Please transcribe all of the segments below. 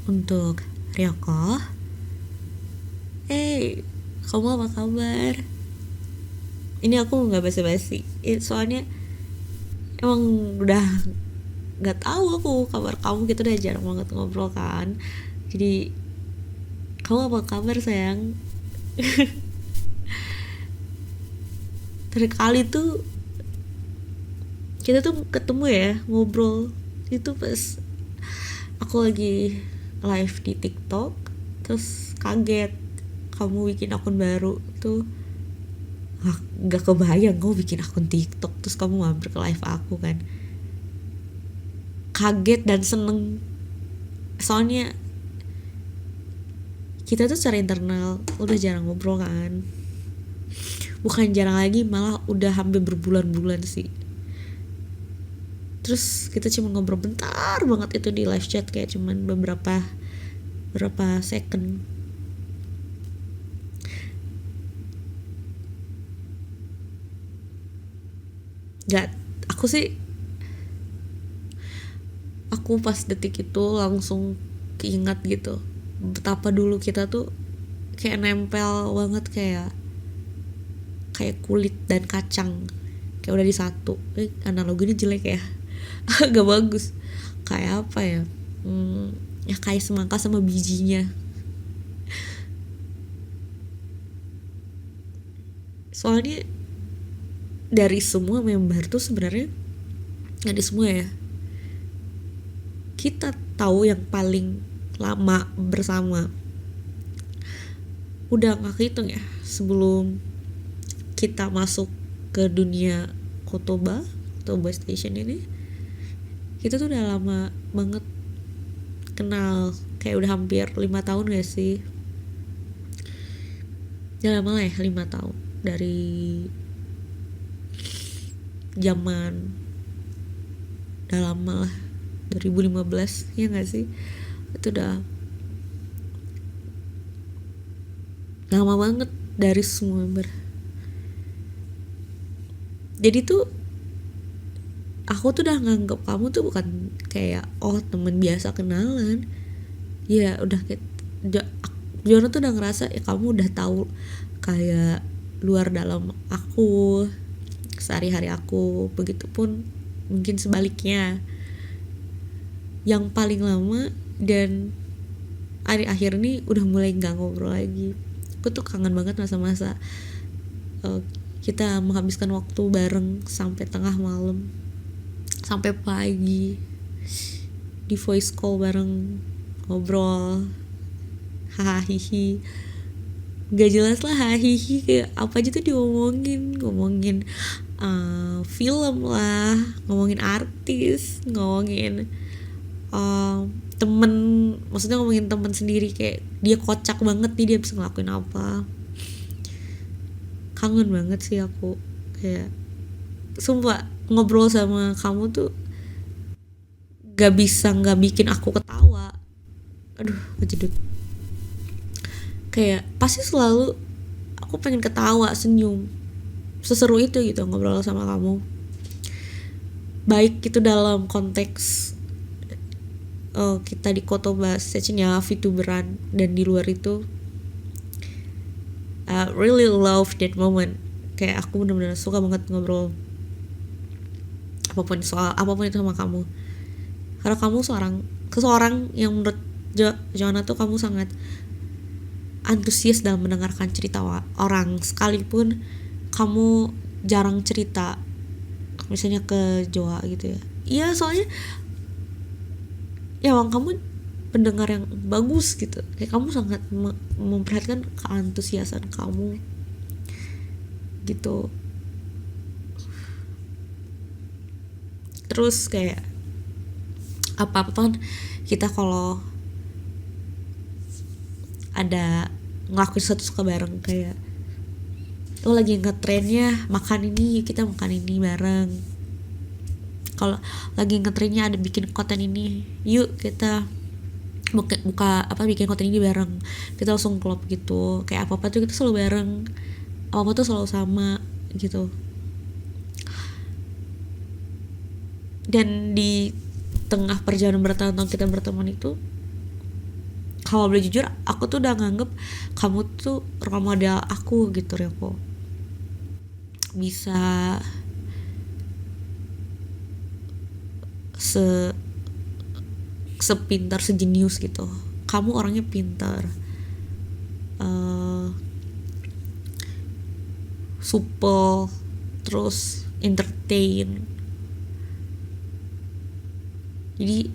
untuk Ryoko. Kamu apa kabar? Ini aku nggak basa-basi. Soalnya emang udah nggak tahu aku kabar kamu, kita udah jarang banget ngobrol kan. Jadi kamu apa kabar sayang? Terkali tuh kita tuh ketemu ya, ngobrol itu pas aku lagi live di TikTok, terus kaget kamu bikin akun baru tuh. Gak kebayang kamu bikin akun TikTok terus kamu mampir ke live aku kan. Kaget dan seneng, soalnya kita tuh secara internal udah jarang ngobrol kan. Bukan jarang lagi, malah udah hampir berbulan-bulan sih. Terus kita cuma ngobrol bentar banget itu di live chat, kayak cuman beberapa second. Gak, aku pas detik itu langsung keingat gitu betapa dulu kita tuh kayak nempel banget, kayak kulit dan kacang, kayak udah disatu. Analogi ini jelek ya. Gak bagus. Kayak apa ya, ya kayak semangka sama bijinya. Soalnya dari semua member tuh sebenarnya, nggak di semua ya, kita tahu yang paling lama bersama udah nggak kehitung ya, sebelum kita masuk ke dunia Kotoba Station ini. Kita tuh udah lama banget kenal, kayak udah hampir 5 tahun gak sih? Udah lama lah ya, 5 tahun dari zaman, udah lama lah, 2015 ya gak sih? Itu udah lama banget dari semua member. Jadi tuh aku tuh udah nganggep kamu tuh bukan kayak temen biasa kenalan ya, udah kayak Jono tuh udah ngerasa ya kamu udah tahu kayak luar dalam aku, sehari-hari aku. Begitupun mungkin sebaliknya. Yang paling lama dan akhir-akhir ini udah mulai nggak ngobrol lagi. Aku tuh kangen banget masa-masa kita menghabiskan waktu bareng sampai tengah malam, sampai pagi, di voice call bareng, ngobrol hahaha, gak jelas lah hahihi, kayak apa aja tuh ngomongin film lah, ngomongin artis, ngomongin temen, maksudnya ngomongin temen sendiri, kayak dia kocak banget nih, dia bisa ngelakuin apa. Kangen banget sih aku, kayak sumpah ngobrol sama kamu tuh gak bisa gak bikin aku ketawa. Aduh, kejedut. Kayak pasti selalu aku pengen ketawa, senyum, seseru itu gitu ngobrol sama kamu. Baik itu dalam konteks kita di Kotoba Station-nya VTuberan, dan di luar itu really love that moment. Kayak aku benar-benar suka banget ngobrol apapun itu sama kamu, karena kamu seseorang yang menurut Joanna tuh kamu sangat antusias dalam mendengarkan cerita orang, sekalipun kamu jarang cerita misalnya ke Joa gitu ya. Iya, soalnya ya kamu pendengar yang bagus gitu, kayak kamu sangat memperhatikan keantusiasan kamu gitu. Terus kayak apa-apa kita kalau ada ngelakuin sesuatu suka bareng, kayak lo lagi ngetrennya makan ini, kita makan ini bareng. Kalau lagi ngetrennya ada bikin konten ini, yuk kita bikin konten ini bareng. Kita langsung klop gitu, kayak apa tuh kita selalu bareng, apa tuh selalu sama gitu. Dan di tengah perjalanan bertahun-tahun kita berteman itu, kalau boleh jujur aku tuh udah nganggep kamu tuh role model aku gitu Ryoko. Bisa se sepintar sejenius gitu. Kamu orangnya pintar, uh, supel, terus entertain. Jadi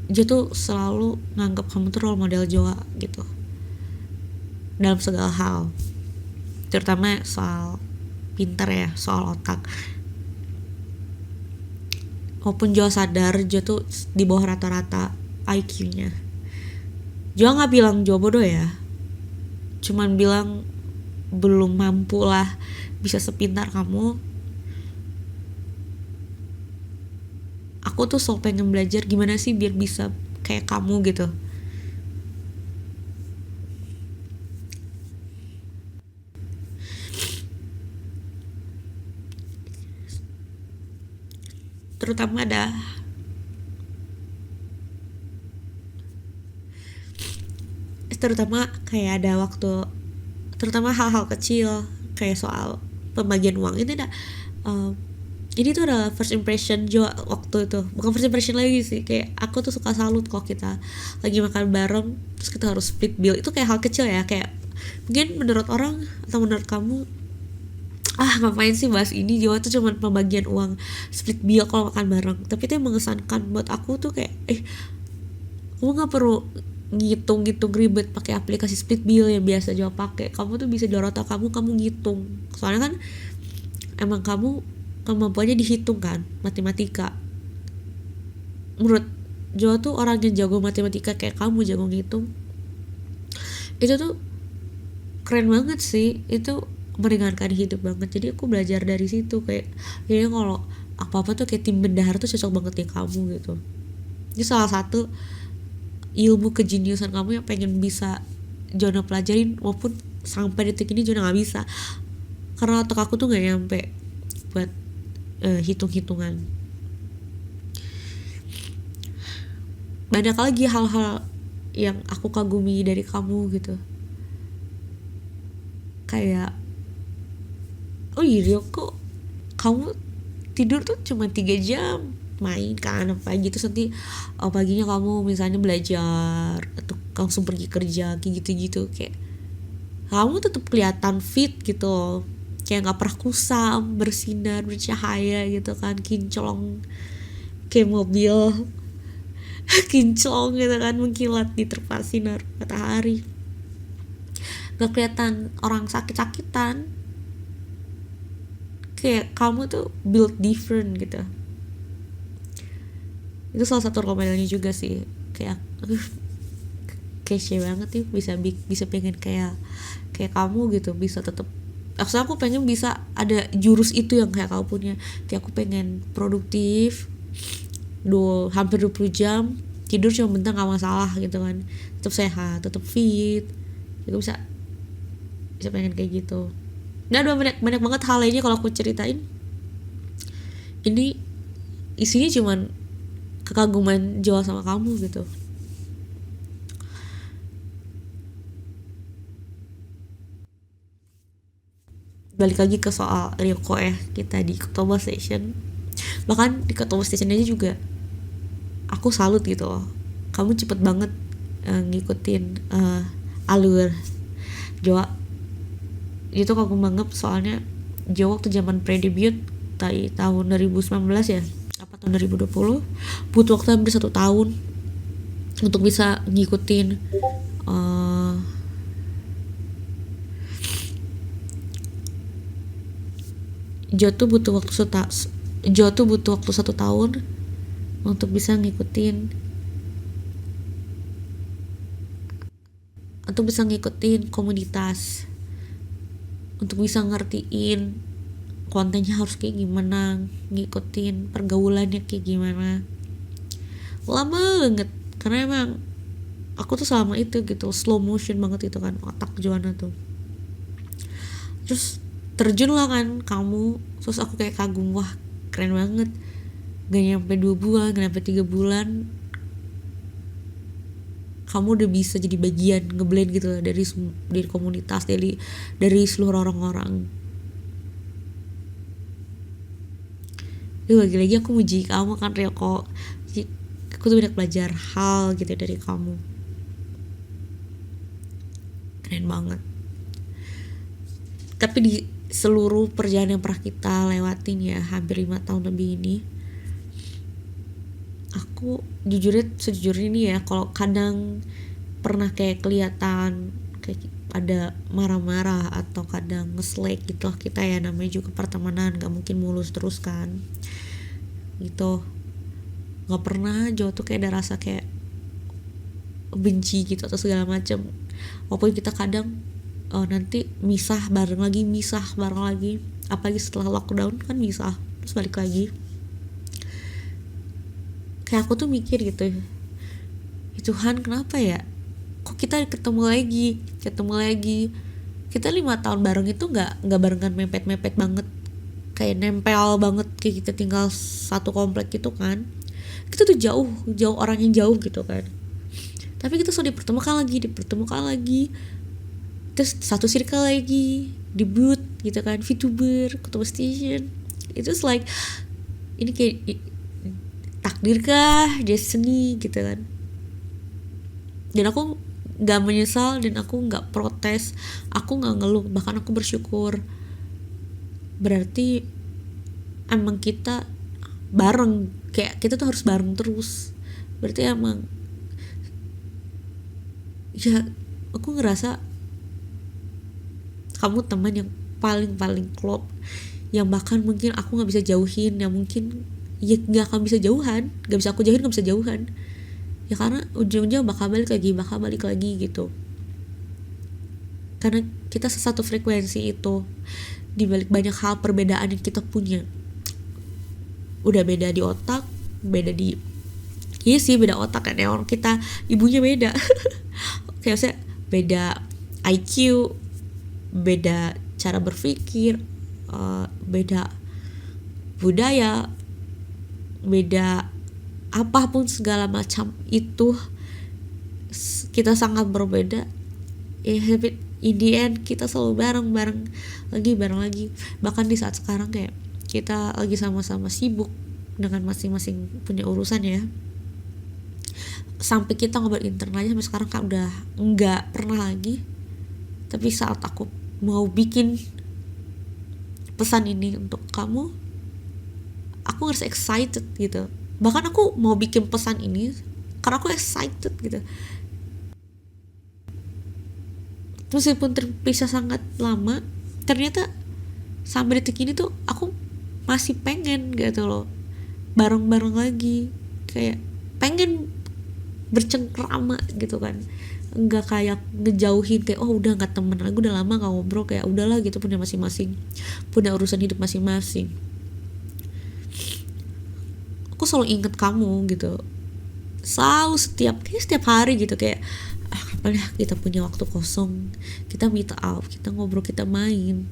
dia tuh selalu nganggap kamu tuh role model Joa gitu dalam segala hal, terutama soal pintar ya, soal otak. Walaupun Joa sadar Joa tuh di bawah rata-rata IQ-nya. Joa nggak bilang Joa bodoh ya, cuman bilang belum mampu lah bisa sepintar kamu. Aku tuh so pengen belajar gimana sih biar bisa kayak kamu gitu. Terutama kayak ada waktu, terutama hal-hal kecil kayak soal pembagian uang itu ada, ini tuh adalah first impression Jo waktu itu, bukan first impression lagi sih, kayak aku tuh suka salut kalau kita lagi makan bareng terus kita harus split bill. Itu kayak hal kecil ya, kayak mungkin menurut orang atau menurut kamu ngapain sih bahas ini, Jawa tuh cuma pembagian uang split bill kalau makan bareng. Tapi itu yang mengesankan buat aku tuh kayak kamu nggak perlu ngitung ribet pakai aplikasi split bill yang biasa Jawa pakai. Kamu tuh bisa jual otak kamu ngitung, soalnya kan emang kamu kemampuannya dihitung kan, matematika. Menurut Jawa tuh orang yang jago matematika kayak kamu jago ngitung, itu tuh keren banget sih, itu meringankan hidup banget. Jadi aku belajar dari situ, kayak kayaknya kalau apa-apa tuh kayak tim bendahara tuh cocok banget di kamu gitu. Ini salah satu ilmu kejeniusan kamu yang pengen bisa Jona pelajarin, walaupun sampai detik ini Jona nggak bisa karena otak aku tuh nggak nyampe buat hitung-hitungan. Banyak lagi hal-hal yang aku kagumi dari kamu gitu, kayak oh iya kok kamu tidur tuh cuma 3 jam, main kan pagi, terus nanti paginya kamu misalnya belajar atau langsung pergi kerja kayak gitu-gitu. Kayak kamu tetap kelihatan fit gitu, kayak nggak pernah kusam, bersinar, bercahaya gitu kan, kinclong kayak mobil kinclong gitu kan, mengkilat di terpa sinar matahari. Gak kelihatan orang sakit-sakitan, kayak kamu tuh build different gitu. Itu salah satu role modelnya juga sih, kayak kece banget nih bisa pengen kayak kamu gitu, bisa tetap. Maksudnya aku pengen bisa ada jurus itu yang kayak kamu punya. Kayak aku pengen produktif hampir 20 jam, tidur cuma bentar gak masalah gitu kan, tetap sehat, tetap fit. Aku bisa pengen kayak gitu. Nah, ada banyak banget hal lainnya kalau aku ceritain. Ini isinya cuman kekaguman Jawa sama kamu gitu. Balik lagi ke soal Ryoko ya, kita di Kotoba Station. Bahkan di Kotoba Station aja juga aku salut gitu loh, kamu cepet banget ngikutin alur Jawa. Itu aku banget, soalnya Jawa waktu zaman pre-debut tahun 2019 ya, apa tahun 2020, butuh waktu hampir 1 tahun untuk bisa ngikutin Jawa tuh butuh waktu 1 tahun untuk bisa ngikutin komunitas, untuk bisa ngertiin kontennya harus kayak gimana, ngikutin pergaulannya kayak gimana. Lama banget, karena emang aku tuh selama itu gitu, slow motion banget itu kan otak Joanna tuh. Terus terjun lah kan kamu, terus aku kayak kagum, wah keren banget. Gak nyampe 2 bulan, gak nyampe 3 bulan kamu udah bisa jadi bagian ngeblend gitu loh dari komunitas, dari seluruh orang-orang. Lagi-lagi aku muji kamu kan Ryoko. Aku tuh banyak belajar hal gitu dari kamu. Keren banget. Tapi di seluruh perjalanan yang pernah kita lewatin ya, hampir 5 tahun lebih ini, aku sejujurnya nih ya, kalau kadang pernah kayak kelihatan kayak ada marah-marah atau kadang nge-slack gitu lah kita ya, namanya juga pertemanan, gak mungkin mulus terus kan gitu. Gak pernah jauh tuh kayak ada rasa kayak benci gitu atau segala macam, walaupun kita kadang nanti misah bareng lagi, apalagi setelah lockdown kan misah terus balik lagi. Kayak aku tuh mikir gitu, Tuhan kenapa ya kok kita ketemu lagi. Kita 5 tahun bareng itu nggak barengan mepet banget, kayak nempel banget kayak kita tinggal satu komplek gitu kan. Kita tuh jauh orang yang jauh gitu kan, tapi kita selalu dipertemukan lagi, terus satu circle lagi, debut gitu kan, VTuber, Kotoba Station. Itu like ini kayak takdir kah, destiny gitu kan. Dan aku gak menyesal dan aku gak protes, aku gak ngeluh, bahkan aku bersyukur. Berarti emang kita bareng, kayak kita tuh harus bareng terus. Berarti emang ya aku ngerasa kamu teman yang paling klop, yang bahkan mungkin aku gak bisa jauhin, yang mungkin ya gak akan bisa jauhan, gak bisa aku jauhin, gak bisa jauhan ya, karena ujung-ujungnya bakal balik lagi gitu, karena kita sesatu frekuensi itu. Di balik banyak hal perbedaan yang kita punya, udah beda di otak, beda otak kan ya, orang kita ibunya beda kayak maksudnya beda IQ, beda cara berpikir, beda budaya, beda apapun segala macam itu, kita sangat berbeda ya, tapi in the end kita selalu bareng lagi. Bahkan di saat sekarang kayak kita lagi sama-sama sibuk dengan masing-masing punya urusan ya, sampai kita ngobrol internal aja sampai sekarang kan udah nggak pernah lagi. Tapi saat aku mau bikin pesan ini untuk kamu, aku ngerasa excited gitu. Bahkan aku mau bikin pesan ini karena aku excited gitu. Meskipun terpisah sangat lama, ternyata sampai detik ini tuh aku masih pengen gitu loh, bareng lagi, kayak pengen bercengkrama gitu kan. Enggak kayak ngejauhin, kayak oh udah gak temen lagi, udah lama gak ngobrol, kayak udahlah gitu, punya masing-masing, punya urusan hidup masing-masing. Aku selalu inget kamu gitu, selalu setiap hari gitu, kayak kapan ya kita punya waktu kosong, kita meet up, kita ngobrol, kita main,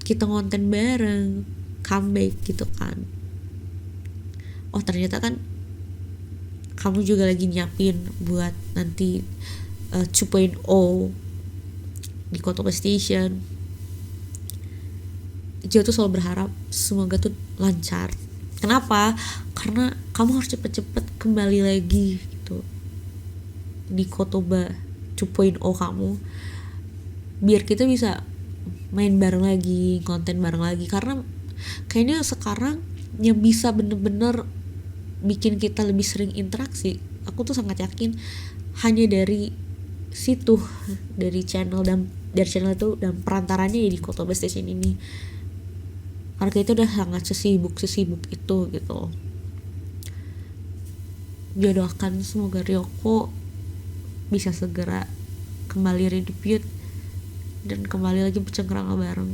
kita ngonten bareng, comeback gitu kan. Oh ternyata kan kamu juga lagi nyiapin buat nanti 2.0 di Kotoba Station. Dia tuh selalu berharap semoga tuh lancar. Kenapa? Karena kamu harus cepet-cepet kembali lagi gitu di Kotoba 2.0 kamu, biar kita bisa main bareng lagi, konten bareng lagi. Karena kayaknya sekarang yang bisa bener-bener bikin kita lebih sering interaksi, aku tuh sangat yakin hanya dari situ, dari channel itu dan perantaranya ya di Kotoba Station ini. Karena kita udah sangat sesibuk itu gitu. Dia doakan semoga Ryoko bisa segera kembali redebut dan kembali lagi bercengkrama bareng.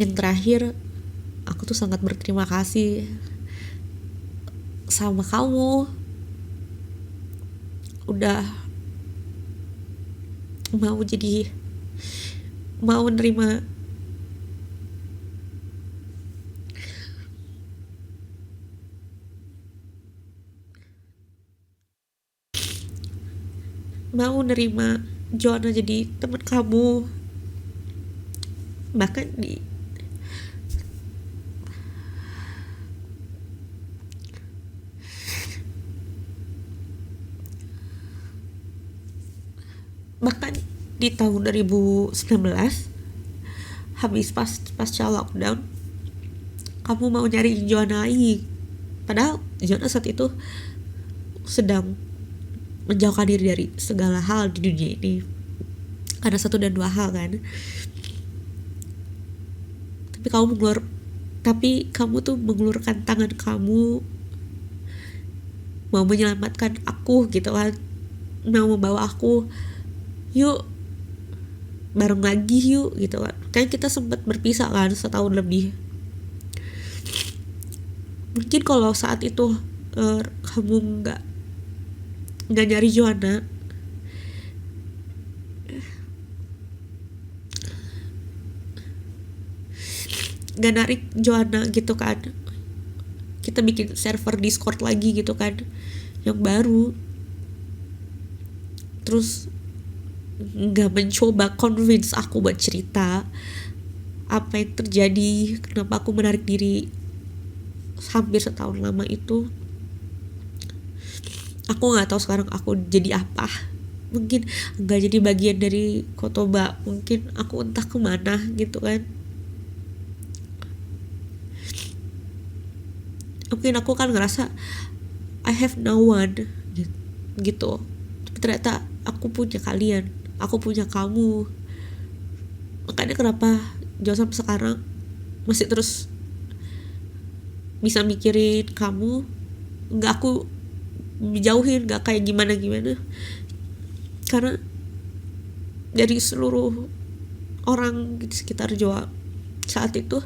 Yang terakhir, aku tuh sangat berterima kasih sama kamu udah mau menerima mau nerima Joanna jadi teman kamu. bahkan di bahkan di tahun 2019 habis pasca lockdown kamu mau nyari Joanna lagi, padahal Joanna saat itu sedang menjauhkan diri dari segala hal di dunia ini karena satu dan dua hal kan. Tapi kamu tuh mengulurkan tangan kamu mau menyelamatkan aku gitu kan, mau membawa aku, yuk bareng lagi yuk gitu kan. Kan kita sempat berpisah kan setahun lebih. Mungkin kalau saat itu kamu nggak nyari Joanna, nggak narik Joanna gitu kan, kita bikin server Discord lagi gitu kan yang baru, terus nggak mencoba convince aku buat cerita apa yang terjadi, kenapa aku menarik diri hampir setahun lama itu. Aku nggak tahu sekarang aku jadi apa. Mungkin nggak jadi bagian dari Kotoba, mungkin aku entah kemana gitu kan. Mungkin aku kan ngerasa I have no one gitu. Tapi ternyata aku punya kalian, aku punya kamu. Makanya kenapa jauh sampai sekarang masih terus bisa mikirin kamu. Nggak aku dijauhin, nggak kayak gimana karena dari seluruh orang di sekitar Joa saat itu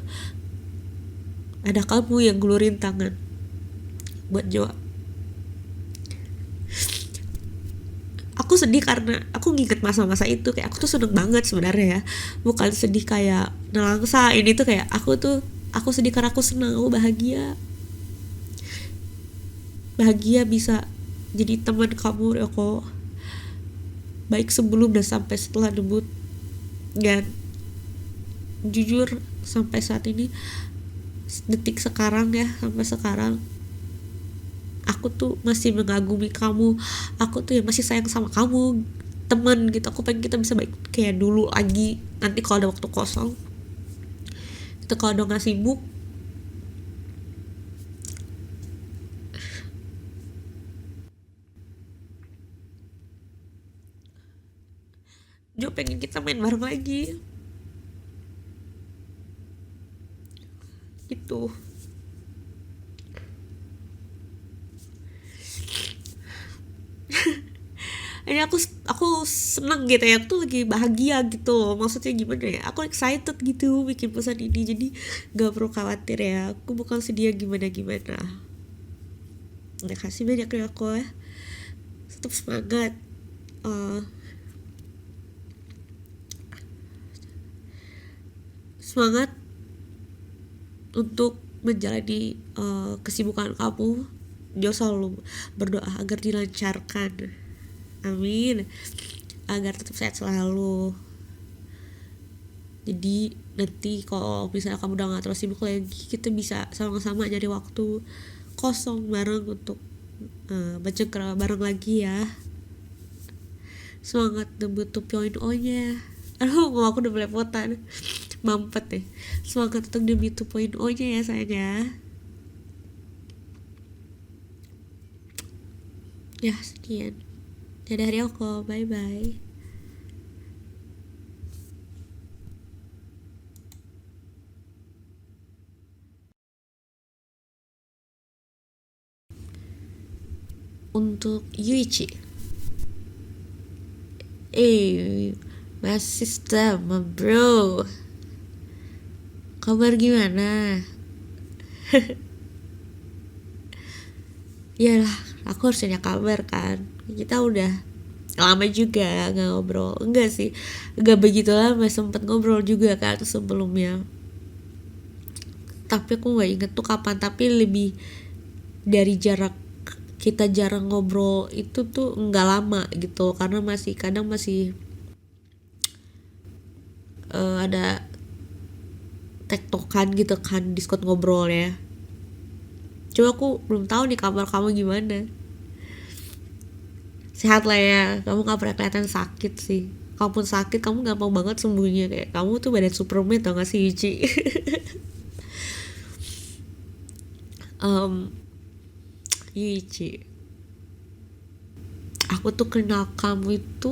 ada kamu yang gelurin tangan buat Joa. Aku sedih karena aku nginget masa-masa itu, kayak aku tuh seneng banget sebenarnya ya, bukan sedih kayak nelangsa. Ini tuh kayak aku sedih karena aku senang, aku bahagia bisa jadi teman kamu Ryoko, baik sebelum dan sampai setelah debut. Dan jujur sampai saat ini, detik sekarang ya, sampai sekarang aku tuh masih mengagumi kamu, aku tuh ya masih sayang sama kamu teman gitu. Aku pengen kita bisa baik kayak dulu lagi nanti kalau ada waktu kosong, kita kalau udah nggak sibuk. Jo pengen kita main bareng lagi gitu. Ini aku seneng gitu ya, aku tuh lagi bahagia gitu, maksudnya gimana ya, aku excited gitu bikin pesan ini, jadi gak perlu khawatir ya, aku bukan sedih gimana. Terima kasih banyak ya aku ya, tetap semangat. uh, Semangat untuk menjalani kesibukan kamu. Jo selalu berdoa agar dilancarkan, amin, agar tetap sehat selalu. Jadi nanti kalau misalnya kamu udah gak terlalu sibuk lagi, kita bisa sama-sama nyari waktu kosong bareng untuk baca bareng lagi ya. Semangat debut 2.0 nya. Aduh, aku udah belepotan, mampet deh. Semangat untuk debut 2.0 nya ya sayang ya. Sekian, dadah Ryoko, bye bye. Untuk Yuichi, my sister, my bro, kabar gimana? Yalah, aku harus tanya kabar kan, kita udah lama juga nggak ngobrol. Enggak sih, nggak begitu lama, sempet ngobrol juga kan sebelumnya, tapi aku nggak inget tuh kapan. Tapi lebih dari jarak kita jarang ngobrol itu tuh nggak lama gitu, karena masih ada tektokan gitu kan, Discord ngobrol ya. Coba aku belum tahu nih kabar kamu gimana. Sehat lah ya, kamu gak pernah kelihatan sakit sih. Kalaupun sakit kamu gampang banget sembuhnya, kayak kamu tuh badan Superman tau gak sih Ichi. Ichi, aku tuh kenal kamu itu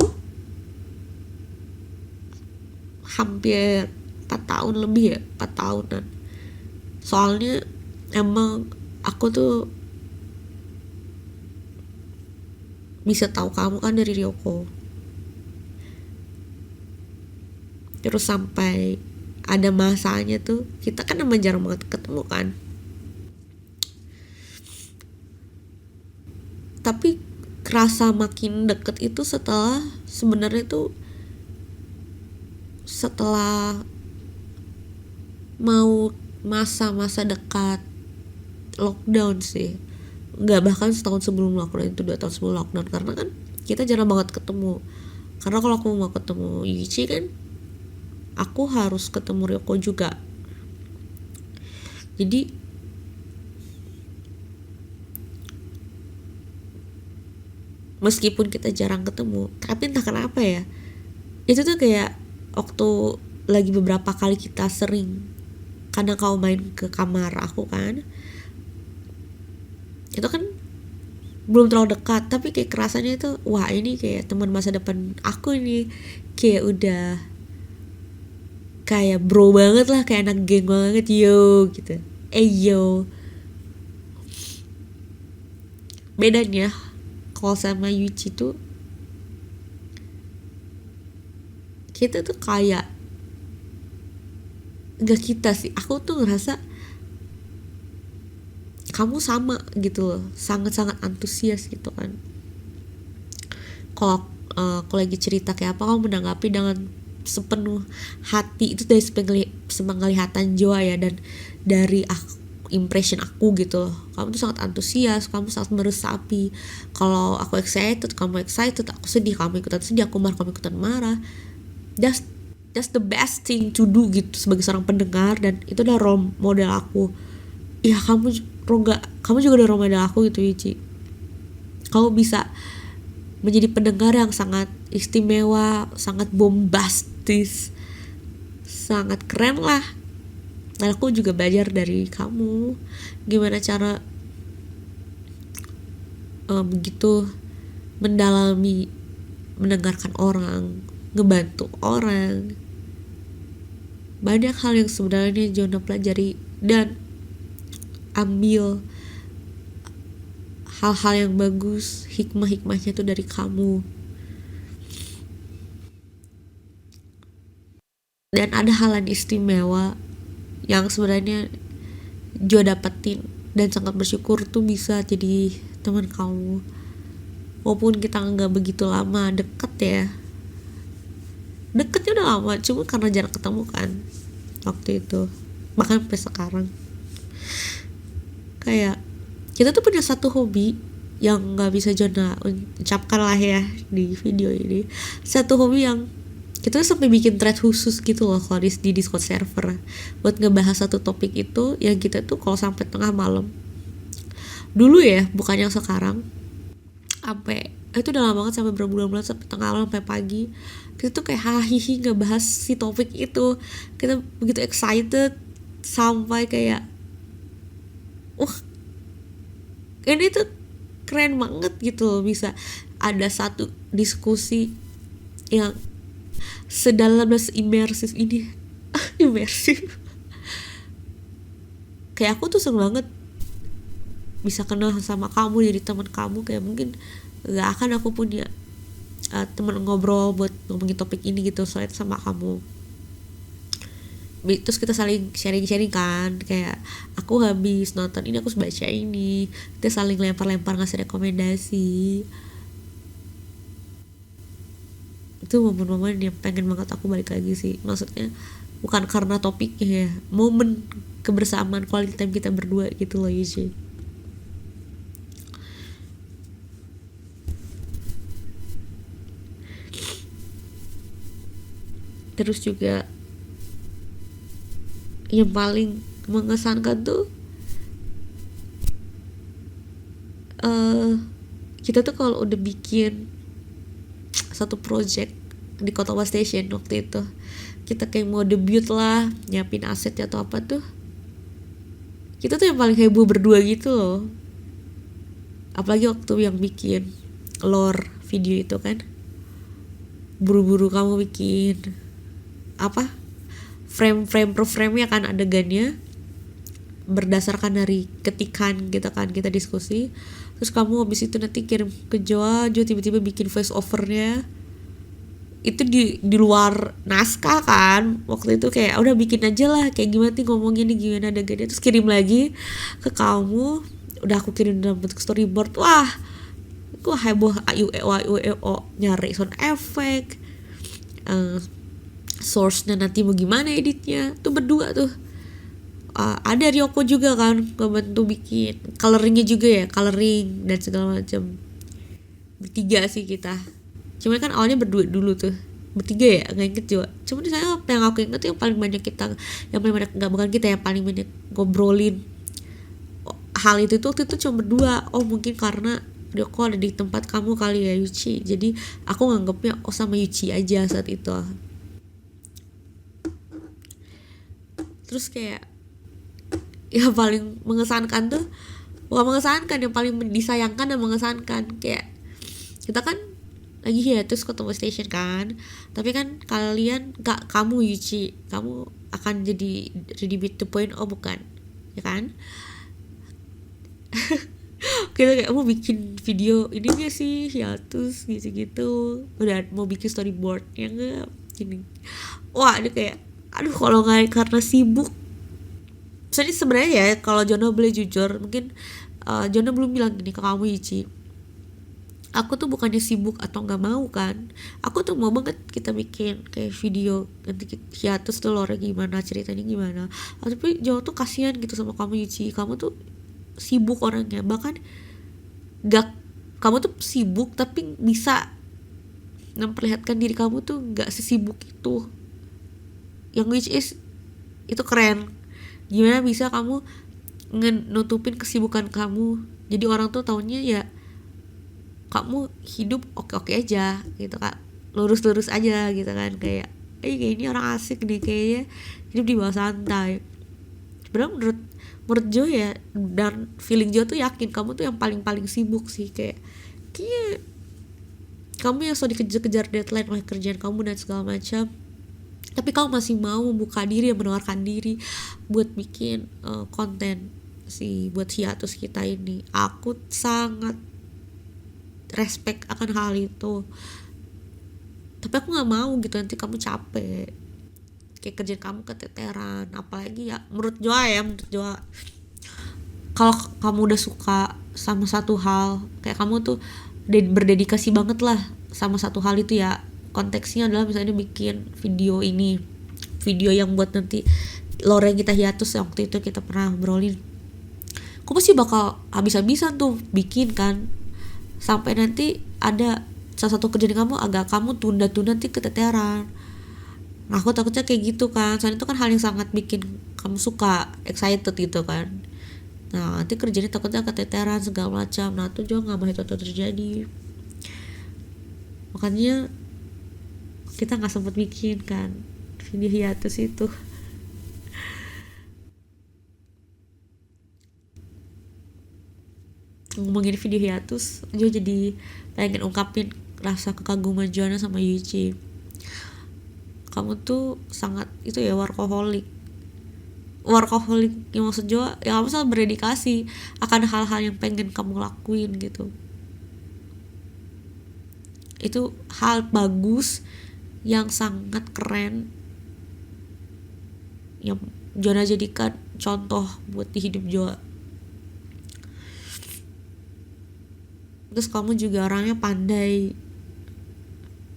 hampir 4 tahun lebih ya, 4 tahunan. Soalnya emang aku tuh bisa tahu kamu kan dari Ryoko. Terus sampai ada masanya tuh kita kan emang jarang banget ketemu kan. Tapi kerasa makin deket itu sebenarnya tuh setelah mau masa-masa dekat lockdown sih. Nggak, bahkan setahun sebelum lockdown itu, 2 tahun sebelum lockdown, karena kan kita jarang banget ketemu. Karena kalau aku mau ketemu Yuichi kan aku harus ketemu Ryoko juga. Jadi meskipun kita jarang ketemu, tapi entah kenapa ya, itu tuh kayak waktu lagi beberapa kali kita sering, karena kau main ke kamar aku kan, itu kan belum terlalu dekat, tapi kayak kerasanya itu wah ini kayak teman masa depan aku ini, kayak udah kayak bro banget lah, kayak anak geng banget, yo gitu. Yo, bedanya kalau sama Yuichi tuh kita tuh kayak, gak kita sih, aku tuh ngerasa kamu sama gitu loh, sangat-sangat antusias gitu kan. Kalau aku lagi cerita kayak apa, kamu menanggapi dengan sepenuh hati, itu dari sepenglihatan jiwa ya, dan dari impression aku gitu loh. Kamu tuh sangat antusias, kamu sangat meresapi. Kalau aku excited, kamu excited. Aku sedih, kamu ikutan sedih. Aku marah, kamu ikutan marah. That's the best thing to do gitu sebagai seorang pendengar, dan itu adalah role model aku. Ya kamu juga udah role model aku gitu Ichi. Kamu bisa menjadi pendengar yang sangat istimewa, sangat bombastis, sangat keren lah. Dan aku juga belajar dari kamu gimana cara begitu mendalami, mendengarkan orang, ngebantu orang. Banyak hal yang sebenarnya Jona pelajari dan ambil hal-hal yang bagus, hikmah-hikmahnya itu dari kamu. Dan ada hal yang istimewa yang sebenarnya Jo dapetin, dan sangat bersyukur tuh bisa jadi teman kamu. Walaupun kita nggak begitu lama deket ya, deketnya udah lama, cuma karena jarang ketemu kan waktu itu, bahkan sampai sekarang. Kayak kita tuh punya satu hobi yang nggak bisa Jona ucapkan lah ya di video ini. Satu hobi yang kita tuh sampai bikin thread khusus gitu loh kalau di Discord server buat ngebahas satu topik itu, yang kita tuh kalau sampai tengah malam dulu ya, bukan yang sekarang, sampai itu udah lama banget, sampai berbulan-bulan, sampai tengah malam, sampai pagi kita tuh kayak hahihi ngebahas si topik itu. Kita begitu excited sampai kayak ini tuh keren banget gitu loh, bisa ada satu diskusi yang sedalam dan imersif ini. Imersif, kayak aku tuh seneng banget bisa kenal sama kamu, jadi teman kamu. Kayak mungkin gak akan aku punya teman ngobrol buat ngomongin topik ini gitu selain sama kamu. Terus kita saling sharing kan, kayak aku habis nonton ini, aku baca ini, kita saling lempar-lempar ngasih rekomendasi. Itu momen-momen yang pengen banget aku balik lagi sih. Maksudnya bukan karena topiknya ya, momen kebersamaan, quality time kita berdua gitu loh Yuji. Terus juga yang paling mengesankan tuh kita tuh kalau udah bikin satu project di Kotawa Station waktu itu, kita kayak mau debut lah, nyiapin asetnya atau apa tuh, kita tuh yang paling heboh berdua gitu loh. Apalagi waktu yang bikin lore video itu kan, buru-buru kamu bikin apa, frame per frame ya kan, adegannya berdasarkan dari ketikan gitu kan, kita diskusi. Terus kamu habis itu nanti kirim ke Jo tiba-tiba bikin voice overnya itu di luar naskah kan. Waktu itu kayak udah bikin aja lah, kayak gimana nih ngomongin nih, gimana adegannya, terus kirim lagi ke kamu. Udah aku kirim dalam bentuk storyboard. Wah, gue heboh, AUEO nyari sound effect, source-nya nanti mau gimana editnya tuh berdua tuh. Ada Ryoko juga kan ngebantu bikin coloringnya juga ya, coloring dan segala macam. Bertiga sih kita, cuman kan awalnya berdua dulu tuh, bertiga ya nggak inget juga. Cuman saya yang aku inget tuh yang paling banyak kita, yang paling banyak, nggak bukan kita, yang paling banyak ngobrolin hal itu tuh waktu itu cuma berdua. Oh mungkin karena Ryoko ada di tempat kamu kali ya Yuchi, jadi aku nganggapnya sama Yuchi aja saat itu. Terus kayak yang paling mengesankan tuh, bukan mengesankan, yang paling disayangkan dan mengesankan, kayak kita kan lagi hiatus Kotawa Station kan, tapi kan kalian, kamu Yuchi, kamu akan jadi Ready Beat 2.0 bukan ya kan? Kita kayak mau bikin video ini gak sih hiatus gitu-gitu, udah mau bikin storyboard ya enggak gini. Wah ini kayak aduh, kalau nggak karena sibuk. Jadi sebenarnya ya kalau Jono boleh jujur, mungkin Jono belum bilang gini ke kamu Ichi, aku tuh bukannya sibuk atau nggak mau kan, aku tuh mau banget kita bikin kayak video nanti hiatus tuh lore gimana, ceritanya gimana. Tapi Jono tuh kasihan gitu sama kamu Ichi, kamu tuh sibuk orangnya, bahkan gak, kamu tuh sibuk tapi bisa memperlihatkan diri kamu tuh nggak sesibuk itu, yang which is itu keren. Gimana bisa kamu nutupin kesibukan kamu, jadi orang tuh taunya ya kamu hidup oke-oke aja gitu kan, lurus-lurus aja gitu kan, kayak kayak ini orang asik nih kayaknya, hidup di bawah santai. Sebenarnya menurut Jo ya, dan feeling Jo tuh yakin kamu tuh yang paling sibuk sih, kayak kamu yang selalu dikejar-kejar deadline oleh kerjaan kamu dan segala macam, tapi kamu masih mau membuka diri dan menawarkan diri buat bikin konten buat hiatus kita ini. Aku sangat respect akan hal itu, tapi aku nggak mau gitu nanti kamu capek, kayak kerjaan kamu keteteran. Apalagi ya menurut Joa, kalau kamu udah suka sama satu hal, kayak kamu tuh berdedikasi banget lah sama satu hal itu ya, konteksnya adalah misalnya bikin video ini, video yang buat nanti lore kita hiatus yang waktu itu kita pernah ngobrolin, aku pasti bakal habis-habisan tuh bikin kan, sampai nanti ada salah satu kerjaan kamu agak kamu tunda-tunda nanti keteteran. Nah aku takutnya kayak gitu kan, soalnya itu kan hal yang sangat bikin kamu suka, excited gitu kan. Nah nanti kerjanya takutnya keteteran segala macam. Nah tuh juga nggak mau itu terjadi, makanya kita nggak sempet bikin kan video hiatus itu. Ngomongin video hiatus, Jo jadi pengen ungkapin rasa kekaguman Joanna sama Yuichi. Kamu tuh sangat itu ya, workaholic yang maksud Jo ya, kamu selalu berdedikasi akan hal-hal yang pengen kamu lakuin gitu. Itu hal bagus yang sangat keren yang Joanna jadikan contoh buat di hidup Jo. Terus kamu juga orangnya pandai,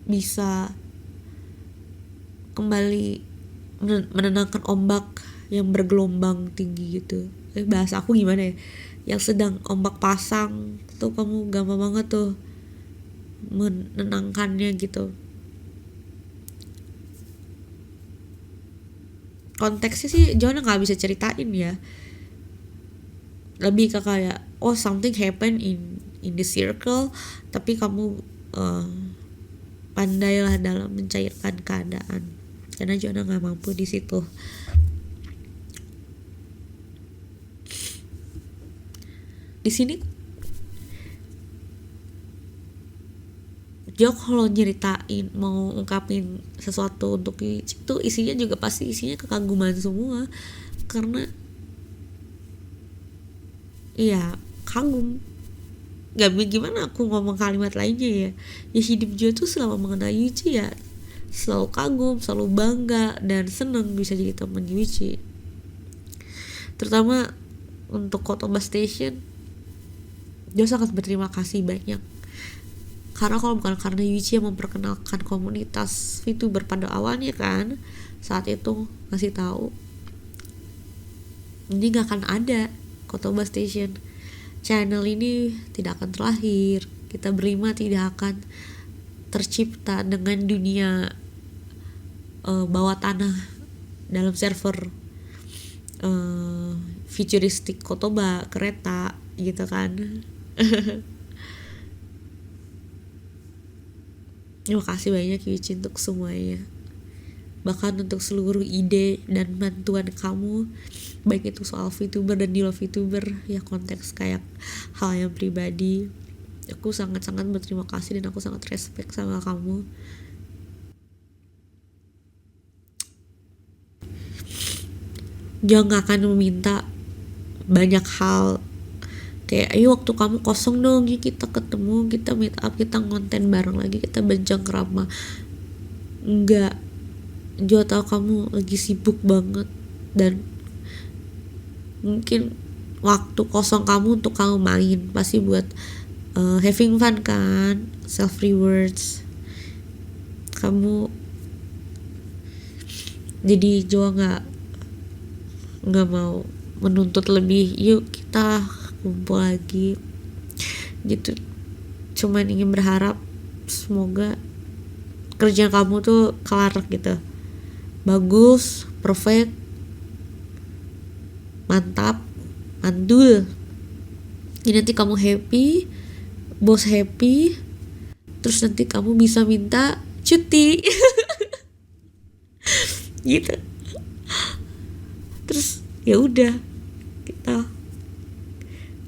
bisa kembali menenangkan ombak yang bergelombang tinggi gitu. Bahasa aku gimana ya, yang sedang ombak pasang tuh kamu gampang banget tuh menenangkannya gitu. konteksnya sih Joanna nggak bisa ceritain ya, lebih ke kayak oh something happen in the circle, tapi kamu uh, pandailah dalam mencairkan keadaan, karena Joanna nggak mampu di situ. Di sini Jo kalau nyeritain mau ungkapin sesuatu untuk itu isinya juga pasti isinya kekaguman semua, karena iya kagum. Gak gimana aku ngomong kalimat lainnya ya, ya hidup Jo tuh selama mengenal Yuji ya selalu kagum, selalu bangga dan seneng bisa jadi teman Yuji. Terutama untuk Kotoba Station, Jo sangat berterima kasih banyak, karena kalau bukan karena Yuji yang memperkenalkan komunitas VTuber pada awalnya kan, saat itu ngasih tahu ini gak akan ada Kotoba Station, channel ini tidak akan terlahir, kita berlima tidak akan tercipta dengan dunia bawah tanah dalam server futuristik Kotoba kereta gitu kan. Terima kasih banyak Yuji untuk semuanya, bahkan untuk seluruh ide dan bantuan kamu, baik itu soal VTuber dan di luar VTuber ya, konteks kayak hal yang pribadi. Aku sangat-sangat berterima kasih dan aku sangat respect sama kamu. Jangan akan meminta banyak hal kayak ayo waktu kamu kosong dong, yuk kita ketemu, kita meet up, kita ngonten bareng lagi, kita bercengkrama. Enggak, Jo tahu kamu lagi sibuk banget dan mungkin waktu kosong kamu untuk kamu main pasti buat having fun kan, self rewards kamu. Jadi Jo nggak mau menuntut lebih, yuk kita kumpul lagi gitu. Cuman ingin berharap semoga kerjaan kamu tuh kelar gitu, bagus, perfect, mantap, mandul. Jadi nanti kamu happy, bos happy, terus nanti kamu bisa minta cuti gitu. Terus ya udah kita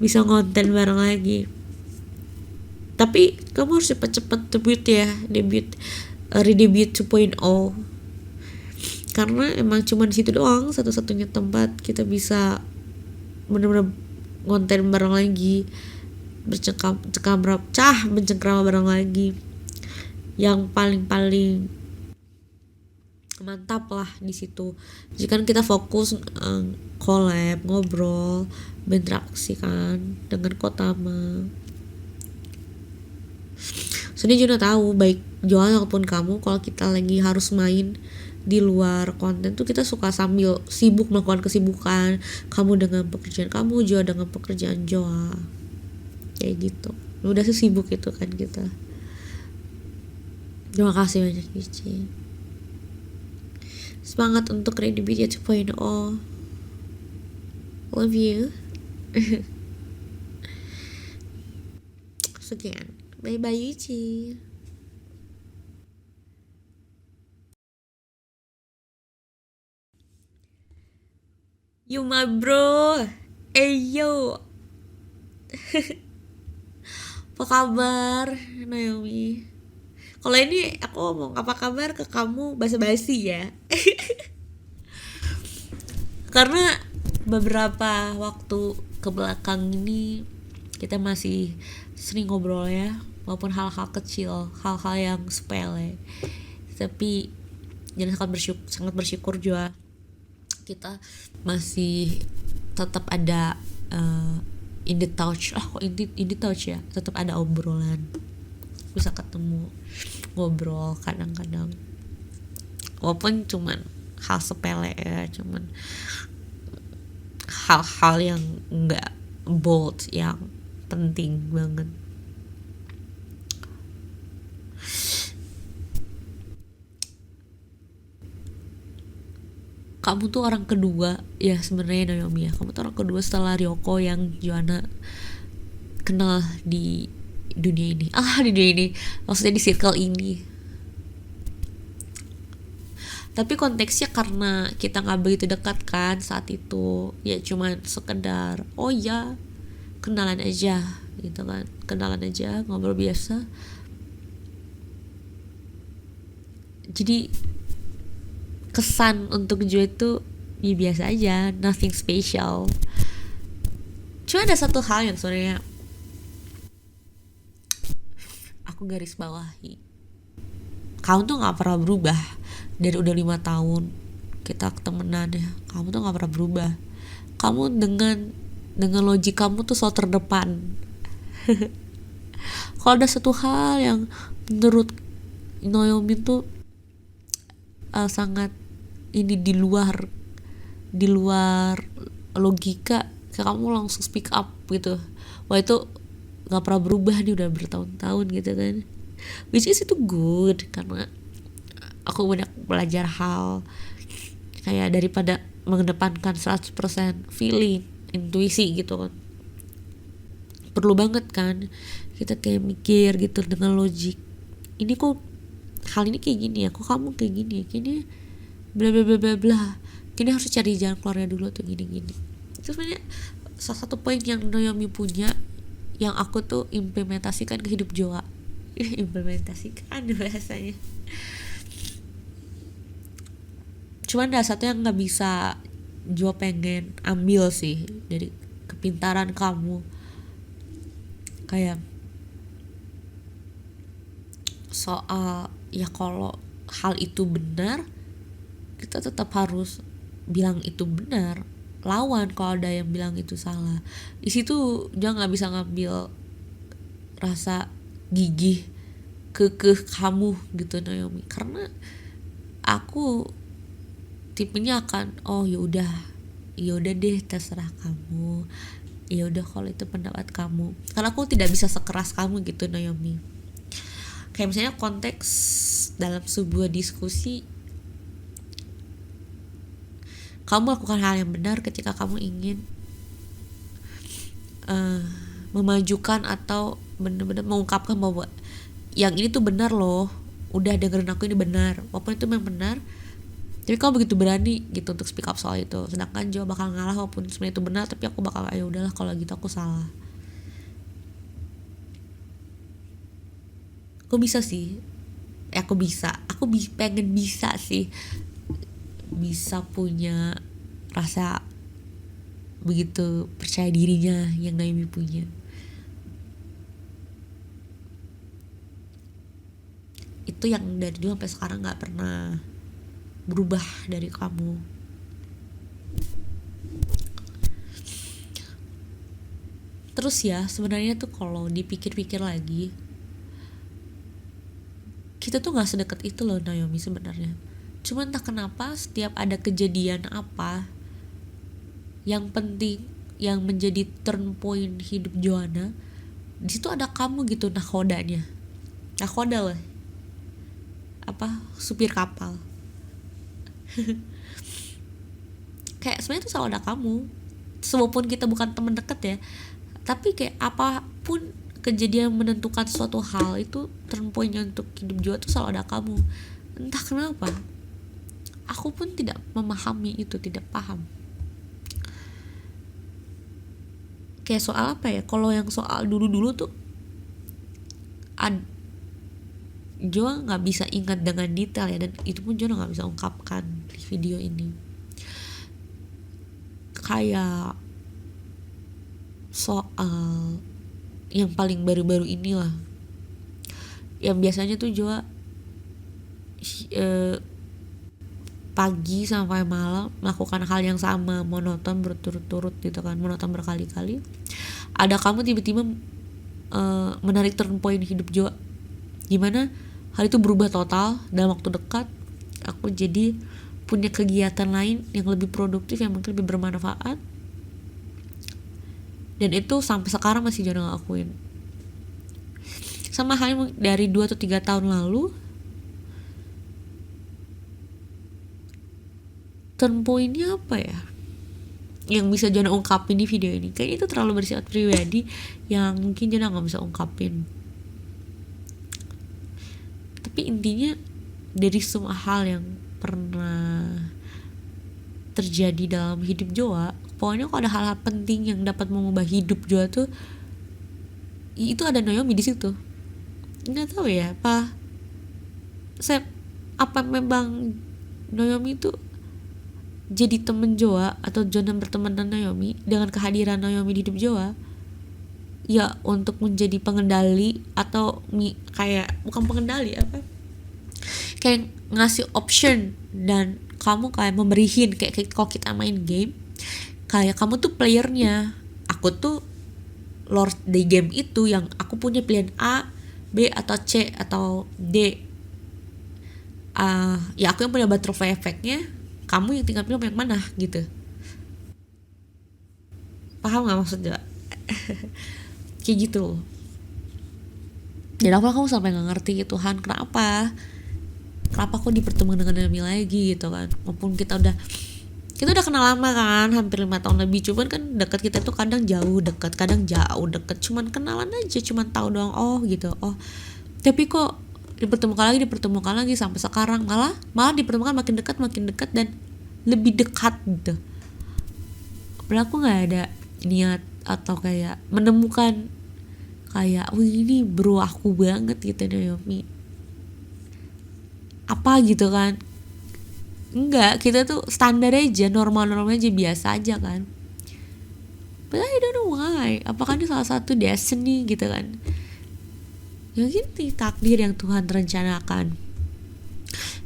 bisa ngonten bareng lagi. Tapi kamu harus cepet-cepet redebut 2.0, karena emang cuma di situ doang satu-satunya tempat kita bisa bener-bener ngonten bareng lagi, bercengkrama bareng lagi. Yang paling mantap lah di situ. Jika kita fokus collab, ngobrol, berinteraksi kan dengan Kotama. Soalnya juga tahu baik Joan maupun kamu, kalau kita lagi harus main di luar konten tuh kita suka sambil sibuk melakukan kesibukan, kamu dengan pekerjaan kamu, Jo dengan pekerjaan Joa, kayak gitu. Udah sesibuk itu kan kita. Terima kasih banyak Yuji. Semangat untuk Kredibilia 2.0. Love you. Sekian. Bye bye Yuji. You my bro. Yo. Apa kabar Naomi? Kalau ini aku ngomong apa kabar ke kamu basa-basi ya. Karena beberapa waktu ke belakang ini kita masih sering ngobrol ya, walaupun hal-hal kecil, hal-hal yang sepele. Tapi jadi sangat bersyukur juga kita masih tetap ada in the touch. Kok in the touch ya? Tetap ada obrolan. Bisa ketemu, ngobrol kadang-kadang. Walaupun cuman hal sepele ya, cuman hal-hal yang enggak bold, yang penting banget. kamu tuh orang kedua ya sebenarnya Naomi ya, kamu tuh orang kedua setelah Ryoko yang Joanna kenal di dunia ini, di dunia ini maksudnya di circle ini. Tapi konteksnya karena kita nggak begitu dekat kan saat itu, ya cuman sekedar oh ya kenalan aja gitu kan, kenalan aja, ngobrol biasa. Jadi kesan untuk Joe itu ya biasa aja, nothing special. Cuma ada satu hal yang sebenarnya aku garis bawahi, kamu tuh nggak pernah berubah dari udah 5 tahun kita temenan ya. Kamu tuh nggak pernah berubah. Kamu dengan logik kamu tuh selalu terdepan. Kalau ada satu hal yang menurut Naomi tuh sangat ini di luar logika, kamu langsung speak up gitu. Wah itu nggak pernah berubah nih udah bertahun-tahun gitu kan, which is itu good karena aku banyak belajar hal kayak daripada mengedepankan 100% feeling, intuisi gitu kan. Perlu banget kan kita kayak mikir gitu dengan logik, ini kok hal ini kayak gini ya, kok kamu kayak gini ya, gini bla bla bla bla bla, kini harus cari jalan keluarnya dulu tuh gini. Itu sebenarnya salah satu poin yang Naomi punya yang aku tuh implementasikan ke hidup Joa. Implementasikan bahasanya. Cuman ada satu yang nggak bisa Joa pengen ambil sih dari kepintaran kamu, kayak soal ya kalau hal itu benar kita tetap harus bilang itu benar, lawan kalau ada yang bilang itu salah. Di situ Joa nggak bisa ngambil rasa gigih kekeh kamu gitu Naomi, karena aku tipenya akan ya udah deh terserah kamu, ya udah kalau itu pendapat kamu, karena aku tidak bisa sekeras kamu gitu Naomi. Kayak misalnya konteks dalam sebuah diskusi, kamu melakukan hal yang benar ketika kamu ingin memajukan atau benar-benar mengungkapkan bahwa yang ini tuh benar loh, udah dengerin aku, ini benar, walaupun itu memang benar. Tapi kamu begitu berani gitu untuk speak up soal itu, sedangkan Joe bakal ngalah walaupun sebenarnya itu benar, tapi aku bakal ya udahlah kalau gitu aku salah. Aku bisa sih, pengen bisa sih, bisa punya rasa begitu percaya dirinya yang Naomi punya. Itu yang dari dulu sampai sekarang nggak pernah berubah dari kamu. Terus ya sebenarnya tuh kalau dipikir-pikir lagi, kita tuh nggak sedekat itu loh Naomi sebenarnya. Cuma entah kenapa setiap ada kejadian apa yang penting, yang menjadi turn point hidup Joanna, di situ ada kamu gitu nakoda lah, supir kapal. Kayak sebenarnya tuh selalu ada kamu, walaupun kita bukan teman dekat ya, tapi kayak apapun kejadian menentukan suatu hal itu turn point-nya untuk hidup Joa tuh selalu ada kamu. Entah kenapa aku pun tidak memahami itu, tidak paham. Kayak soal apa ya, kalau yang soal dulu tuh Joa nggak bisa ingat dengan detail ya, dan itu pun Joa nggak bisa ungkapkan di video ini. Kayak soal yang paling baru-baru inilah, yang biasanya tuh Joa pagi sampai malam melakukan hal yang sama, monoton berturut-turut gitu kan, monoton berkali-kali. Ada kamu tiba-tiba menarik turn point hidup Joa, gimana hal itu berubah total dalam waktu dekat. Aku jadi punya kegiatan lain yang lebih produktif, yang mungkin lebih bermanfaat, dan itu sampai sekarang masih jarang ngelakuin. Sama halnya dari 2 atau 3 tahun lalu, turn pointnya apa ya yang bisa Jona ungkapin di video ini? Kayaknya itu terlalu bersifat pribadi yang mungkin Jona nggak bisa ungkapin. Tapi intinya dari semua hal yang pernah terjadi dalam hidup Joa, pokoknya kalau ada hal-hal penting yang dapat mengubah hidup Joa tuh, itu ada Naomi di situ. Nggak tahu ya apa memang Naomi itu jadi temen Joa atau Jonah berteman dengan Naomi dengan kehadiran Naomi di hidup Joa ya untuk menjadi pengendali atau kayak bukan pengendali kayak ngasih option dan kamu kayak memberi hint kayak kalau kita main game kayak kamu tuh playernya, aku tuh lord di game itu yang aku punya pilihan A, B atau C atau D. Ya aku yang punya butterfly effect-nya, kamu yang tinggal pilih yang mana gitu. Paham gak maksudnya? Kayak gitu. Dan apa kamu sampai gak ngerti Tuhan kenapa aku dipertemukan dengan Naomi lagi gitu kan. Maupun kita udah kenal lama kan, hampir 5 tahun lebih, cuman kan dekat kita tuh kadang jauh dekat, kadang jauh dekat, cuman kenalan aja, cuman tahu doang gitu. Tapi kok dipertemukan lagi sampai sekarang malah dipertemukan makin dekat dan lebih dekat gitu. Padahal aku nggak ada niat atau kayak menemukan kayak ini bro aku banget gitu Naomi apa gitu kan. Enggak, kita tuh standar aja, normal aja, biasa aja kan. But I don't know why. Apakah ini salah satu destiny gitu kan? Ya mungkin takdir yang Tuhan rencanakan.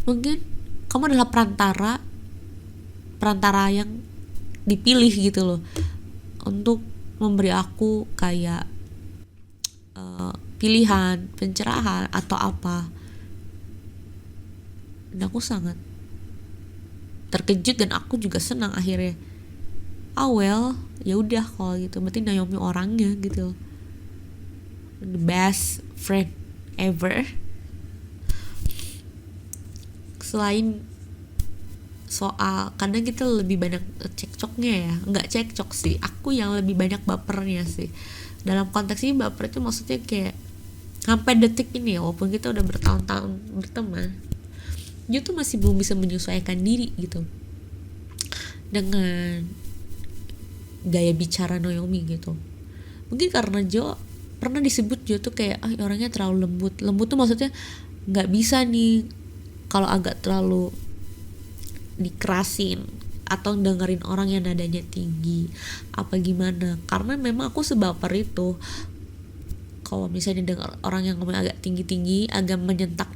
Mungkin kamu adalah perantara yang dipilih gitu loh untuk memberi aku kayak pilihan, pencerahan atau apa. Dan aku sangat terkejut dan aku juga senang akhirnya. Ya udah kalau gitu berarti Naomi orangnya gitu. The best friend ever. Selain soal kadang kita lebih banyak cekcoknya ya, nggak cekcok sih, aku yang lebih banyak bapernya sih. Dalam konteks ini baper itu maksudnya kayak sampai detik ini walaupun kita udah bertahun-tahun berteman, dia tuh masih belum bisa menyesuaikan diri gitu dengan gaya bicara Naomi gitu. Mungkin karena Jo pernah disebut Jo tuh kayak orangnya terlalu lembut tuh maksudnya nggak bisa nih kalau agak terlalu dikerasin atau dengerin orang yang nadanya tinggi apa gimana, karena memang aku sebaper itu kalau misalnya dengar orang yang ngomong agak tinggi agak menyentak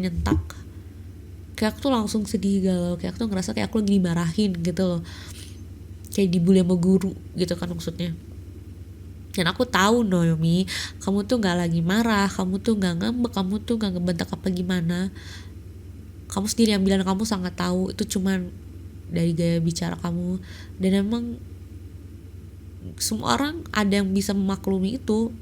kayak aku tuh langsung sedih galau, kayak aku tuh ngerasa kayak aku lagi dimarahin gitu loh, kayak dibully sama guru gitu kan maksudnya. Dan aku tahu Naomi, kamu tuh nggak lagi marah, kamu tuh nggak ngambek, kamu tuh nggak ngebentak apa gimana, kamu sendiri yang bilang kamu sangat tahu itu cuman dari gaya bicara kamu. Dan emang semua orang ada yang bisa memaklumi itu,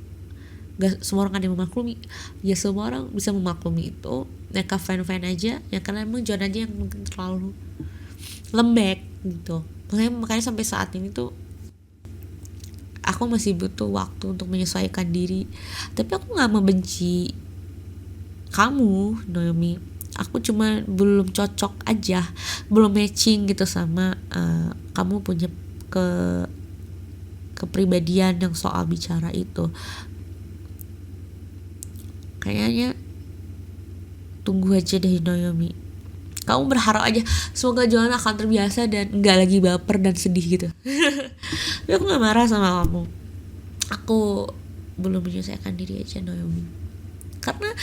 gak semua orang ada yang memaklumi ya, semua orang bisa memaklumi itu. Mereka fan aja ya, karena emang John aja yang mungkin terlalu lembek gitu. Makanya sampai saat ini tuh aku masih butuh waktu untuk menyesuaikan diri. Tapi aku gak membenci kamu Naomi, aku cuma belum cocok aja, belum matching gitu sama kamu punya kepribadian yang soal bicara itu. Kayaknya tunggu aja deh Naomi, kamu berharap aja semoga Joanna akan terbiasa dan nggak lagi baper dan sedih gitu. Tapi aku nggak marah sama kamu, aku belum menyelesaikan diri aja Naomi. Karena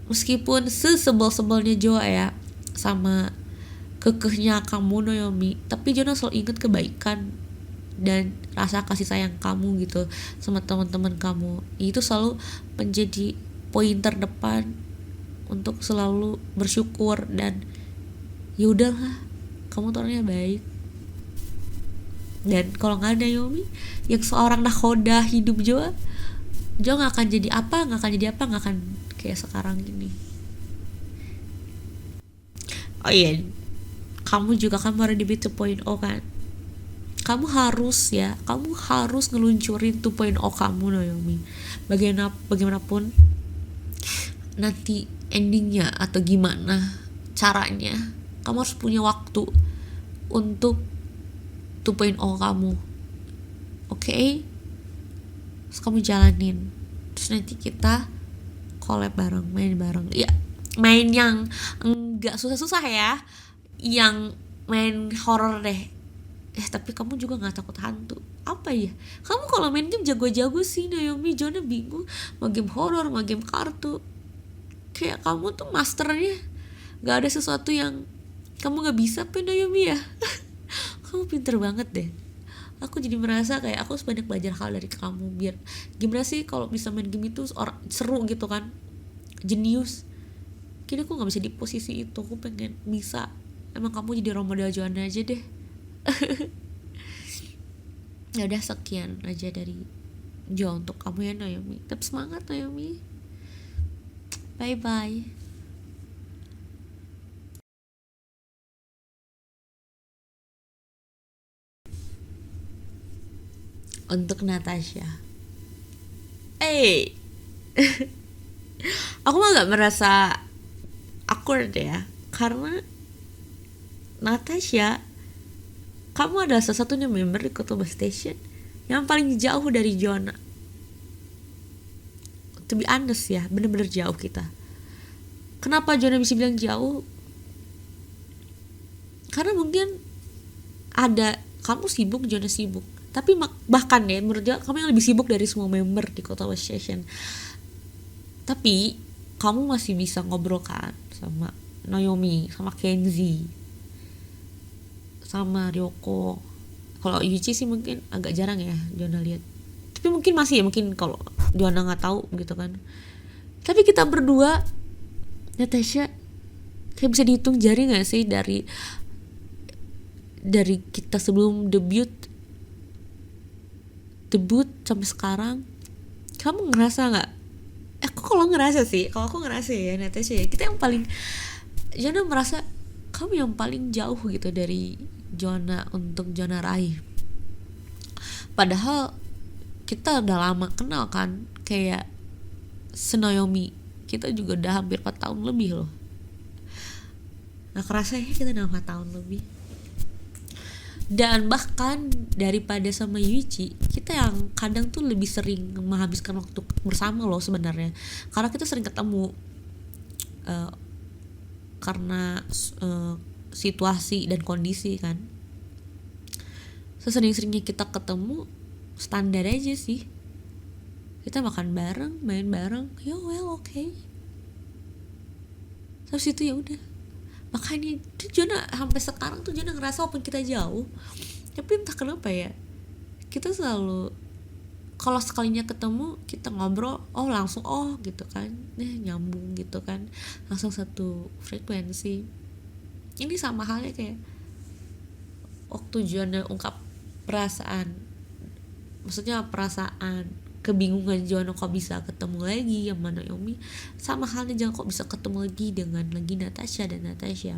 meskipun sesebel-sebelnya Joa ya sama kekehnya kamu Naomi, tapi Joanna selalu ingat kebaikan dan rasa kasih sayang kamu gitu sama teman-teman kamu. Itu selalu menjadi poin terdepan untuk selalu bersyukur dan ya udahlah, kamu tuh orangnya baik. Dan kalau nggak ada Naomi yang seorang nakoda hidup Jo nggak akan jadi apa, nggak akan kayak sekarang gini. Oh iya, kamu juga kan baru di B2.0 kan, kamu harus ngeluncurin 2.0 kamu Naomi. Bagaimanapun nanti endingnya atau gimana caranya, kamu harus punya waktu untuk 2.0 kamu, oke? Terus kamu jalanin, terus nanti kita collab bareng, main bareng ya, main yang enggak susah-susah ya, yang main horror deh. Tapi kamu juga nggak takut hantu apa ya? Kamu kalau main game jago-jago sih Naomi. Jonah bingung mau game horror, mau game kartu. Kayak kamu tuh masternya. Nggak ada sesuatu yang kamu nggak bisa apa Naomi ya? Kamu pinter banget deh. Aku jadi merasa kayak aku harus banyak belajar hal dari kamu, biar gimana sih kalau bisa main game itu seru gitu kan, jenius. Kini aku nggak bisa di posisi itu. Aku pengen bisa. Emang kamu jadi role model Joanna aja deh. Ya udah, sekian aja dari Jo untuk kamu ya Naomi. Tetap semangat Naomi. Bye bye. Untuk Natasha, aku mah gak merasa awkward ya, karena Natasha, kamu adalah salah satunya member di Kotoba Station yang paling jauh dari Jonah. To be honest ya, bener-bener jauh kita. Kenapa Jonah bisa bilang jauh? Karena mungkin ada kamu sibuk, Jonah sibuk. Tapi bahkan ya, menurut Jonah kamu yang lebih sibuk dari semua member di Kotoba Station. Tapi kamu masih bisa ngobrol kan sama Naomi, sama Kenzie, sama Ryoko. Kalau Yuji sih mungkin agak jarang ya Jonah lihat. Tapi mungkin masih ya, mungkin kalau Jonah nggak tahu gitu kan. Tapi kita berdua, Natasha, kayak bisa dihitung jari nggak sih dari kita sebelum debut sampai sekarang. Kamu ngerasa nggak? Kalau aku ngerasa ya Natasha ya, kita yang paling, Jonah merasa kamu yang paling jauh gitu dari Jonah untuk Jonah raih. Padahal kita udah lama kenal kan, kayak Naomi kita juga udah hampir 4 tahun lebih loh. Nah kerasa ya kita udah 4 tahun lebih. Dan bahkan daripada sama Yuichi, kita yang kadang tuh lebih sering menghabiskan waktu bersama loh sebenarnya, karena kita sering ketemu karena situasi dan kondisi kan. Sesering-seringnya kita ketemu, standar aja sih, kita makan bareng, main bareng, okay. Terus itu ya udah. Makanya Jonah sampai sekarang tuh Jonah ngerasa walaupun kita jauh, tapi entah kenapa ya, kita selalu kalau sekalinya ketemu kita ngobrol, langsung gitu kan, nyambung gitu kan, langsung satu frekuensi. Ini sama halnya kayak waktu Jonah ungkap perasaan kebingungan Jonah kok bisa ketemu lagi sama Naomi, sama halnya jangan kok bisa ketemu lagi dengan Natasha dan Natasha.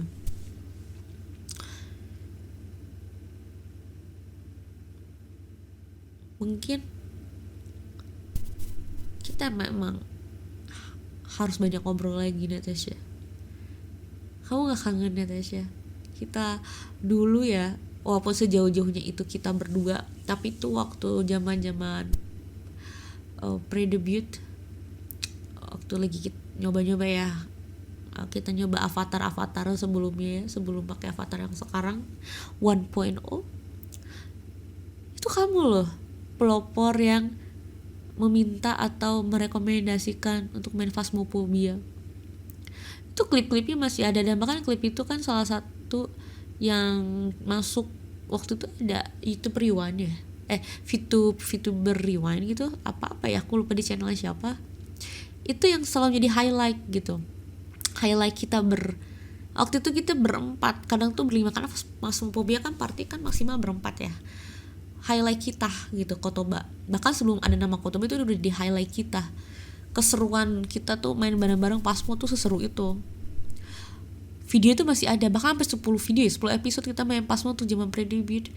Mungkin kita memang harus banyak ngobrol lagi Natasha. Kamu gak kangen Natasha? Kita dulu ya, walaupun sejauh-jauhnya itu kita berdua, tapi itu waktu zaman-zaman pre-debut, waktu lagi kita nyoba-nyoba ya, kita nyoba avatar sebelumnya ya, sebelum pakai avatar yang sekarang 1.0. Itu kamu loh pelopor yang meminta atau merekomendasikan untuk main Phasmophobia. Itu klip-klipnya masih ada, dan bahkan klip itu kan salah satu yang masuk waktu itu ada YouTube Rewind ya, VTuber Rewind gitu, apa ya, aku lupa di channel siapa. Itu yang selalu jadi highlight gitu, highlight kita waktu itu kita berempat, kadang tuh berlima, karena Phasmophobia kan party kan maksimal berempat ya. Highlight kita gitu Kotoba, bahkan sebelum ada nama Kotoba itu udah di highlight kita. Keseruan kita tuh main bareng-bareng Phasmo tuh seseru itu. video itu masih ada, bahkan sampai 10 video ya, 10 episode kita main pas waktu zaman pre-debut.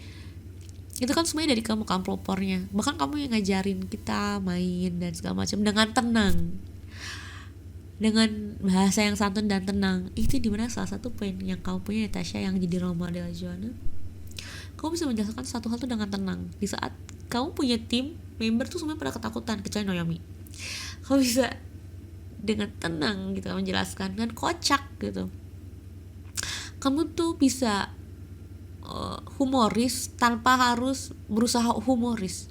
Itu kan semuanya dari kamu kan pelopornya, bahkan kamu yang ngajarin kita main dan segala macam dengan tenang, dengan bahasa yang santun dan tenang. Itu dimana salah satu poin yang kamu punya Natasha yang jadi role model Joanna. Kamu bisa menjelaskan satu hal tuh dengan tenang. Di saat kamu punya tim member tuh semuanya pada ketakutan kecuali Noyomi, kamu bisa dengan tenang gitu menjelaskan, dan kocak gitu. Kamu tuh bisa humoris tanpa harus berusaha humoris.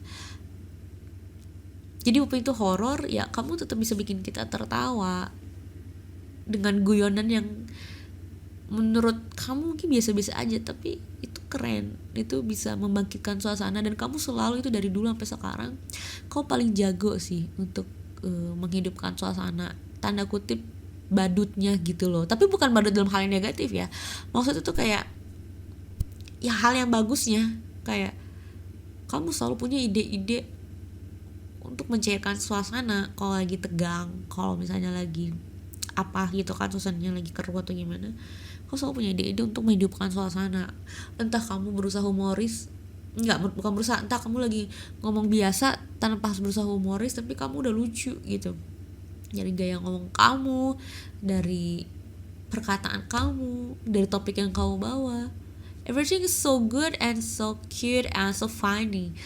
Jadi walaupun itu horor, ya kamu tetap bisa bikin kita tertawa dengan guyonan yang menurut kamu mungkin biasa-biasa aja, tapi itu keren, itu bisa membangkitkan suasana. Dan kamu selalu itu dari dulu sampai sekarang, kau paling jago sih untuk menghidupkan suasana, tanda kutip badutnya gitu loh. Tapi bukan badut dalam hal yang negatif ya, maksudnya tuh kayak ya hal yang bagusnya, kayak kamu selalu punya ide-ide untuk mencairkan suasana kalau lagi tegang, kalau misalnya lagi apa gitu kan, suasananya lagi keruh atau gimana, kau selalu punya ide-ide untuk menghidupkan suasana. Entah kamu berusaha humoris, bukan berusaha, entah kamu lagi ngomong biasa tanpa berusaha humoris, tapi kamu udah lucu gitu, dari gaya ngomong kamu, dari perkataan kamu, dari topik yang kamu bawa. Everything is so good and so cute and so funny.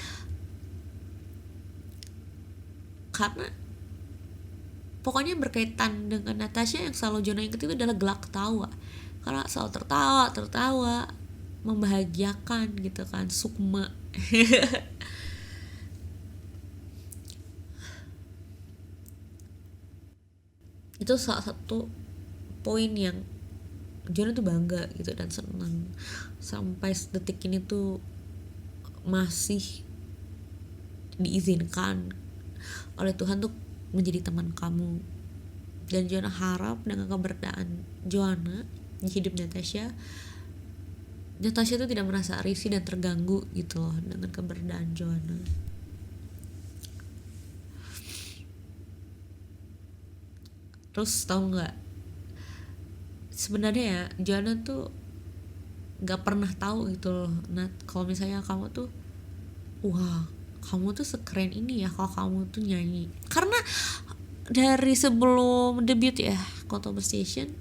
Karena pokoknya berkaitan dengan Natasha, yang selalu Joanna inget itu adalah gelak ketawa. Karena selalu tertawa, membahagiakan gitu kan, sukma. Itu salah satu poin yang Joanna tuh bangga gitu dan senang. Sampai detik ini tuh masih diizinkan oleh Tuhan tuh menjadi teman kamu. Dan Joanna harap dengan keberadaan Joanna di hidup Natasha tuh tidak merasa risih dan terganggu gitu loh dengan keberadaan Joanna. Terus tau nggak, sebenarnya ya Joanna tuh nggak pernah tahu gitu loh, Nat, kalau misalnya kamu tuh wah, kamu tuh sekeren ini ya kalau kamu tuh nyanyi. Karena dari sebelum debut ya Conversation,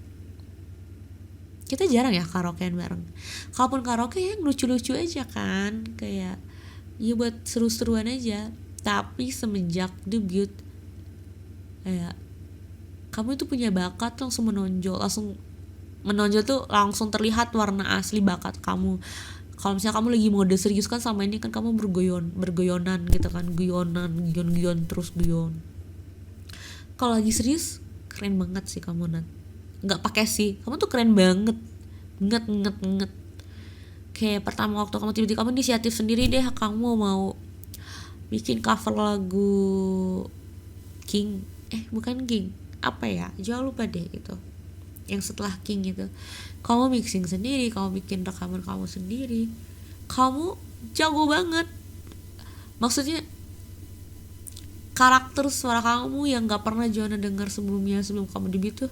kita jarang ya karaokean bareng. Kalaupun karaoke yang lucu-lucu aja kan, kayak ya buat seru-seruan aja. Tapi semenjak debut, kayak kamu itu punya bakat langsung menonjol tuh, langsung terlihat warna asli bakat kamu. Kalau misalnya kamu lagi mode serius kan, sama ini kan kamu bergoyonan gitu kan, guyon terus guyon. Kalau lagi serius keren banget sih kamu, Nat. Nggak pakai sih, kamu tuh keren banget, nget. Kayak pertama waktu kamu tiba-tiba kamu inisiatif sendiri deh, kamu mau bikin cover lagu King, bukan King, apa ya, jangan lupa deh gitu, yang setelah King itu. Kamu mixing sendiri, kamu bikin rekaman kamu sendiri, kamu jago banget. Maksudnya karakter suara kamu yang gak pernah Joanna dengar sebelum kamu debut tuh,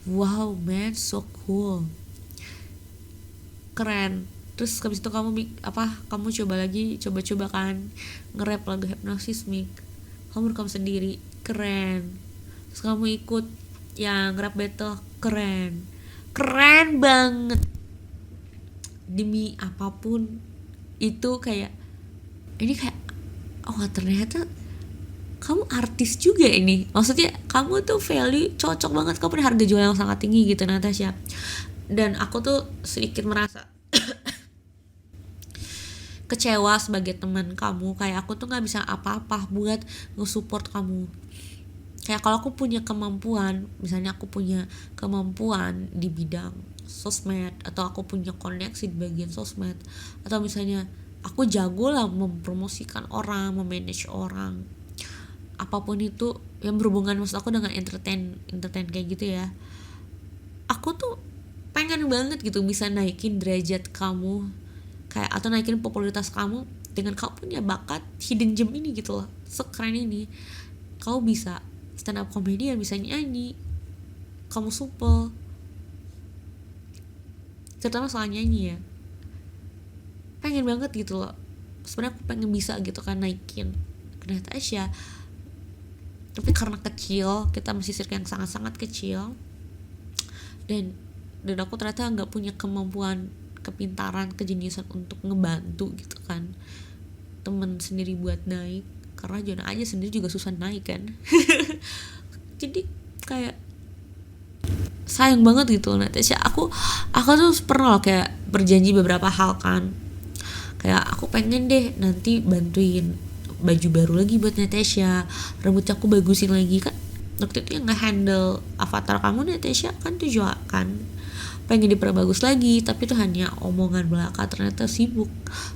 wow man, so cool, keren. Terus habis itu kamu coba kan nge-rap lagu Hypnosis Mic, kamu rekam sendiri, keren. Terus kamu ikut yang rap battle, keren banget. Demi apapun itu, kayak ini kayak oh ternyata kamu artis juga ini. Maksudnya kamu tuh value cocok banget, kamu punya harga jual yang sangat tinggi gitu Natasha. Dan aku tuh sedikit merasa kecewa sebagai teman kamu. Kayak aku tuh gak bisa apa-apa buat nge-support kamu. Kayak kalau aku punya kemampuan, misalnya aku punya kemampuan di bidang sosmed, atau aku punya koneksi di bagian sosmed, atau misalnya aku jago lah mempromosikan orang, memanage orang, apapun itu yang berhubungan, maksud aku dengan entertain kayak gitu ya, aku tuh pengen banget gitu bisa naikin derajat kamu, kayak atau naikin popularitas kamu dengan kamu punya bakat hidden gem ini gitu loh, sekeren ini. Kamu bisa stand up comedian, bisa nyanyi, kamu supel, terutama soal nyanyi ya, pengen banget gitu loh. Sebenarnya aku pengen bisa gitu kan naikin ke Natasha, tapi karena kecil, kita masih circle yang sangat-sangat kecil, dan aku ternyata nggak punya kemampuan, kepintaran, kejeniusan untuk ngebantu gitu kan temen sendiri buat naik, karena Jona aja sendiri juga susah naik kan. Jadi kayak sayang banget gitu Natasha. Aku tuh pernah loh kayak berjanji beberapa hal kan, kayak aku pengen deh nanti bantuin baju baru lagi buat Natasha, rambutnya aku bagusin lagi kan. Waktu itu yang nge-handle avatar kamu Natasha kan tuh juga kan, pengen diperbagus lagi, tapi itu hanya omongan belaka, ternyata sibuk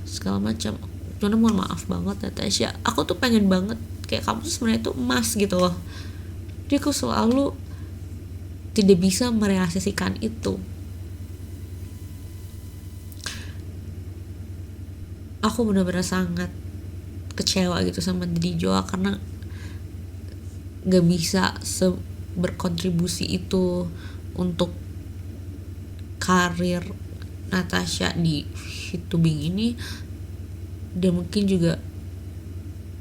segala macam. Cuma mohon maaf banget Natasha, aku tuh pengen banget kayak kamu tuh sebenarnya tuh emas gitu loh. Jadi aku selalu tidak bisa merealisasikan itu. Aku benar-benar sangat kecewa gitu sama Didi Joa karena gak bisa berkontribusi itu untuk karir Natasha di Hitubing ini. Dan mungkin juga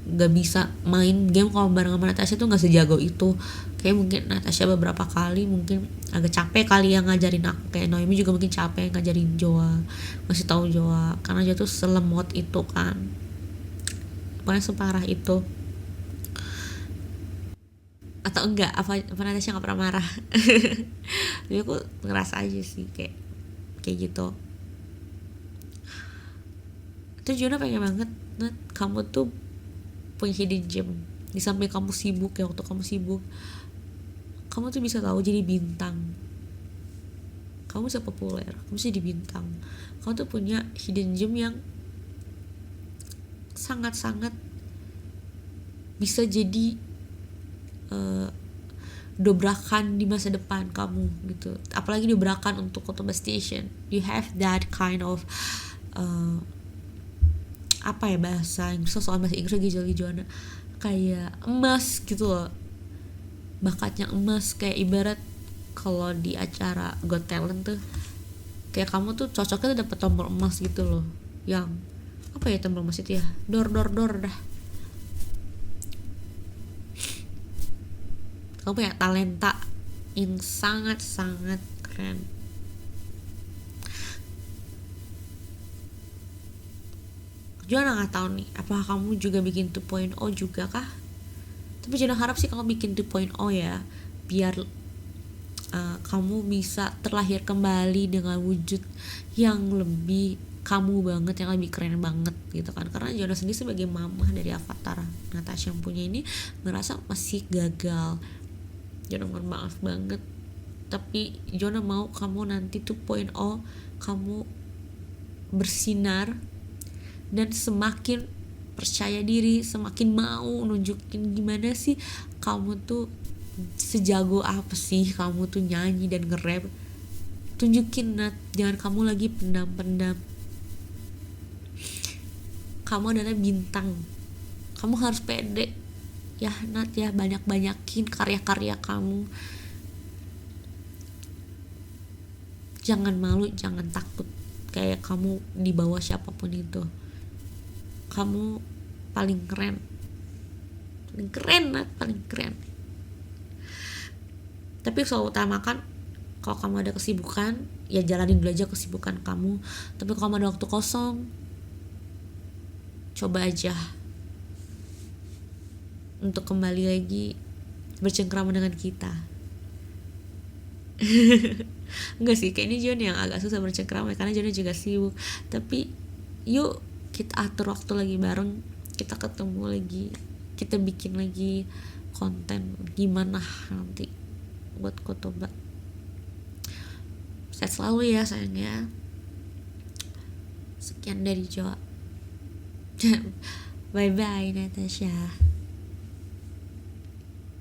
gak bisa main game kalau bareng sama Natasha tuh gak sejago itu. Kayak mungkin Natasha beberapa kali mungkin agak capek kali yang ngajarin aku, kayak Noemi juga mungkin capek ngajarin Joa, ngasih tahu Joa, karena dia tuh selemot itu kan, pokoknya separah itu. Atau enggak, apa Natasha gak pernah marah. Jadi aku ngerasa aja sih kayak gitu. Terus Jona pengen banget Nat, kamu tuh punya hidden gem. Di samping kamu sibuk ya, waktu kamu sibuk, kamu tuh bisa tahu jadi bintang, kamu bisa populer, kamu bisa jadi bintang. Kamu tuh punya hidden gem yang sangat-sangat bisa jadi dobrakan di masa depan kamu gitu. Apalagi dobrakan untuk Kotoba Station. You have that kind of apa ya bahasa Inggris, soal bahasa Inggris lagi Joana, kayak emas gitu loh, bakatnya emas. Kayak ibarat kalau di acara Got Talent tuh, kayak kamu tuh cocoknya tuh dapet tombol emas gitu loh. Yang apa ya tombol emas itu ya, dor dah. Kamu punya talenta yang sangat-sangat keren. Joana nggak tahu nih, apakah kamu juga bikin 2.0 juga kah? Tapi Joana harap sih kamu bikin 2.0 ya, biar kamu bisa terlahir kembali dengan wujud yang lebih kamu banget, yang lebih keren banget gitu kan. Karena Joana sendiri sebagai mamah dari avatar Natasha yang punya ini ngerasa masih gagal. Joana mohon maaf banget, tapi Joana mau kamu nanti 2.0 kamu bersinar dan semakin percaya diri, semakin mau nunjukin gimana sih kamu tuh sejago apa sih kamu tuh nyanyi dan nge-rap. Tunjukin Nat, jangan kamu lagi pendam-pendam. Kamu adalah bintang, kamu harus pede ya Nat ya, banyak-banyakin karya-karya kamu. Jangan malu, jangan takut. Kayak kamu di bawah siapapun itu, kamu paling keren Nat, paling keren. Tapi selalu utamakan, kalau kamu ada kesibukan ya jalanin dulu aja kesibukan kamu. Tapi kalau kamu ada waktu kosong, coba aja untuk kembali lagi bercengkrama dengan kita. Enggak sih, kayaknya John yang agak susah bercengkrama karena John juga sibuk. Tapi yuk kita atur waktu lagi bareng, kita ketemu lagi, kita bikin lagi konten gimana nanti buat Kotoba. Sehat selalu ya sayangnya. Sekian dari Joa. Bye bye Natasha.